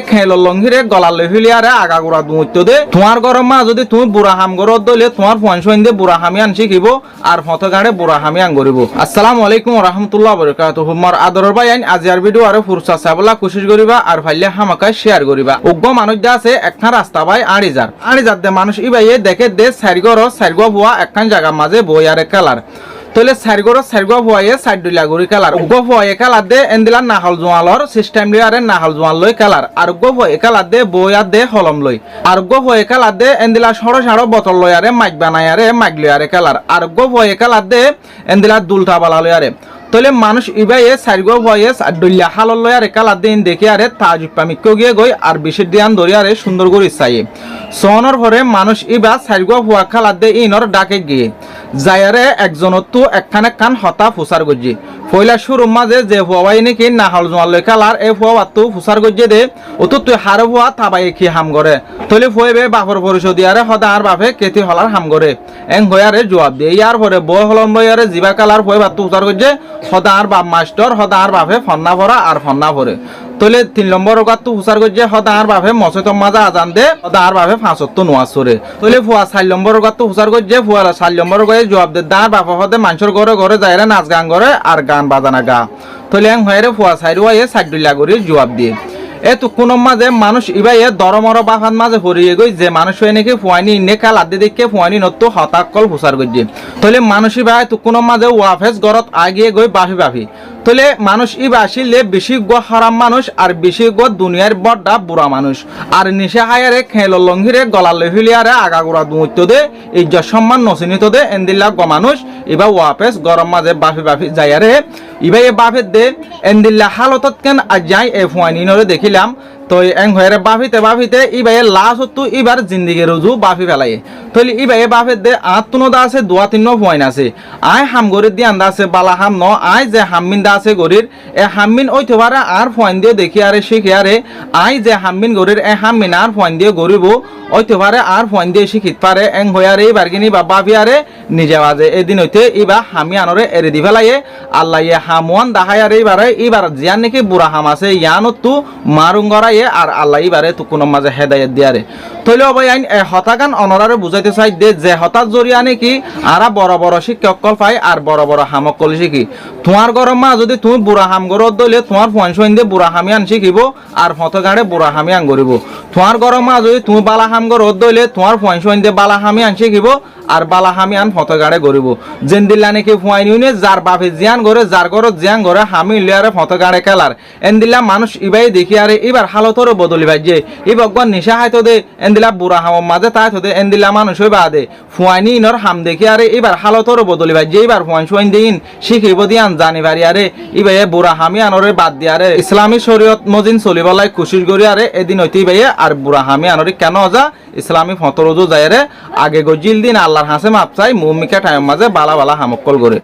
খেল লঙ্ঘিরে গলা লহিলি আরে আগাগোড়া দুমত্য দে তোমার গরম মা যদি তুমি বুড়া হাম গর দলে তোমার পয়সা দে বুড়া হামি আন শিখিব আর ফটো গাড়ে বুড়া হামি আন গরিব। আসসালামু আলাইকুম রাহমাতুল্লাহ বারাকাতুহু। মোর আদরের ভাই আইন আজি আর ভিডিও আরে ফুরসা সাবলা কোশিশ করিবা আর ফাইলে হামাকায় শেয়ার করিবা। উগ্র মানুষ দা আছে একখান রাস্তা ভাই আড়িজার দে মানুষ ইবাইয়ে দেখে দে সাইরগো ভুয়া একখান জায়গা মাঝে বই আরে কালার তলে সাইরগো ভুয়ায়ে সাইড দুইলা গরি কালার উগ্র ভুয়ায়ে কালার দে এন্দিলা নাহল জোয়ালর সিস্টেম লিয়ে আরে নাহল জোয়াল লই কালার আর উগ্র ভুয়ায়ে কালার দে বই আর দে হলম লই আর উগ্র ভুয়ায়ে কালার দে এন্দিলা সড়ো বোতল লই আরে মাইক বানাই আরে মাইক লই আরে কালার আর উগ্র ভুয়ায়ে কালার দে এন্দিলা দুলটা বালা লই আরে তলে মানুষ ইবাইয়ে সাইরগো ভয়েস আর ডল্লা হালল লয় আর কালার দিন দেখে আরে তাজুপামিক্য গিয়ে গই আর বিশের দিয়ান ধরে আরে সুন্দর করে চাইয়ে সোহনের ভরে মানুষ ইবা সাইরগো ভুয়া খালার দে ইনর ডাকে গিয়ে যায়ারে একজনত তো একখান হতা ফুসার গজ্জি পয়লা শুরু মাঝে যে ভুয়াই নাকি নাহল জোয়াল কালার এই ভুয়া তো ফুসার গজ্জে দে অত তুই হার ভুয়া থাবাই কি হাম করে তলে ফুয়েবে বাপর পরিশোধ দিয়ারে হদা আর বাপে কেতি হলার হাম করে এং হয়ারে জবাব দিয়ে ইয়ার পরে বই হলম লয়ারে জিবা কালার ফুয়ে বাত ফুসার গজ্জে হদা আর বাপ মাস্টার হদা আর বাপে ফন্না ভরা আর ফন্না ভরে তলে 3 নম্বর গাত তো হুসার গজ্জে হদা আর বাপে মসজিদ মাজা আজান দে হদা আর বাপে 5 নোয়াজ সরে তলে ফুয়া 4 নম্বর গাত তো হুসার গজ্জে ফুয়া 4 নম্বর গয়ে জবাব দে দার বাপে হদে মানুষের ঘরে যাইরা নাচ গান করে আর গান বাজানা গা তলে এং হয়রে ফুয়া সাইরওয়ায়ে সাইডুল্লা করে জবাব দিয়ে এত কোন মাঝে মানুষ ইবাইয়ে দরমর বাফান মাঝে হরিয়ে গই যে মানুষ হয়ে নাকি ফুয়ানি ইনে কাল আদি দেখে ফুয়ানি নতো হতাকল ফুসার গজ্জে তলে মানুষ ইবাই তো কোন মাঝে ওয়াফেস গরত আগিয়ে গই বাফি তলে মানুষ ইবা আসিলে বেশি গ হারাম মানুষ আর বেশি গ দুনিয়ার বড়টা বুড়া মানুষ আর নিশা হায়ারে খেল লঙ্ঘিরে গলা লহিলিয়ারে আগাগোড়া দুমত্য দে ইজ্জত সম্মান নচিনিত দে এন্দিল্লা গ মানুষ ইবা ওয়াফেস গরম মাঝে বাফি যাইয়ারে ইবাই বাফের দে এন্দিল্লা হালতত কেন আজ যাই এ ফুয়ানি নরে দেখিলাম তো এং হয়ে বাফিতে ইবাইয়ে লাস্ট তো ইবার জিন্দিগি রুজু বাফি ফেলাই তলি ইবাইয়ে বাফের দে আত্মনো দা আছে 2-3 পয়েন্ট আছে আই হাম গরির দিয়ে আন্দা আছে বালা হাম ন আই যে হাম্মিন দা আছে গরির এ হাম্মিন ওইতে পারে আর পয়েন্ট দিয়ে দেখি আরে শিখে আরে আই যে হাম্মিন গরির এ হাম্মিন আর পয়েন্ট দিয়ে গরিব ওইতে পারে আর পয়েন্ট দিয়ে শিখিত পারে এং হয়ে আরে এই বার্গিনি বা বাফি আরে নিজে বাজে এদিন হইতে ইবা হামি আনরে এরে দি ফেলাইয়ে আল্লাহ ইয়ে হামওয়ান দাহাই আর এইবার জিয়ান নাকি বুড়া হাম আছে ইয়ানত তু মারুং গড়াই আর আল্লাহ ইবারে তো কোন মাঝে হেদায়েত দিয়ারে তৈলে অবৈ আইন হতাগান অনরারে বুঝাইতে চাই দে যে হঠাৎ জরিয়া নাকি আরা বড় শিক্ষকল পাই আর বড় হামকল শিখি তোমার গরম মা যদি তুমি বুড়া হাম গরত দলে তোমার পয়সা দিয়ে বুড়া হামি আন শিখিব আর ফতগাড়ে বুড়া হামি আন গরিব তোমার গরম মা যদি তুমি বালা হাম গরত দলে তোমার পয়সা দিয়ে বালা হামি আন শিখিব আর বালা হামি আন ফতগাড়ে গরিব যেন দিল্লা নাকি ফুয়াই নিউনে যার বাপে জিয়ান গরে যার গরত জিয়ান গরে হামি লিয়ারে ফতগাড়ে খেলার এন দিল্লা মানুষ ইবাই দেখি আরে এবার হালতর বদলি ভাই যে এই ভগবান নিশা হাইতো দে এন্দিলা বুড়া হাম মাঝে তাই দে এন্দিলা মানুষ হই বা দে ফুয়াইনি ইনর হাম দেখি আরে এবার হালতর বদলি ভাই যে এবার ফুয়াইন সুয়াইন দিন শিখিব দিয়ান জানি পারি আরে ইবাই বুড়া হামি আনরে বাদ দি আরে ইসলামী শরীয়ত মজিন চলিবলাই কোশিশ করি আরে এদিন হইতে ভাই আর বুড়া হামি আনরে কেন যা ইসলামী ফতরজু যায় রে আগে গজিল দিন আল্লাহর হাসে মাপ চাই মুমিকা টাইম মাঝে বালা হামকল করে।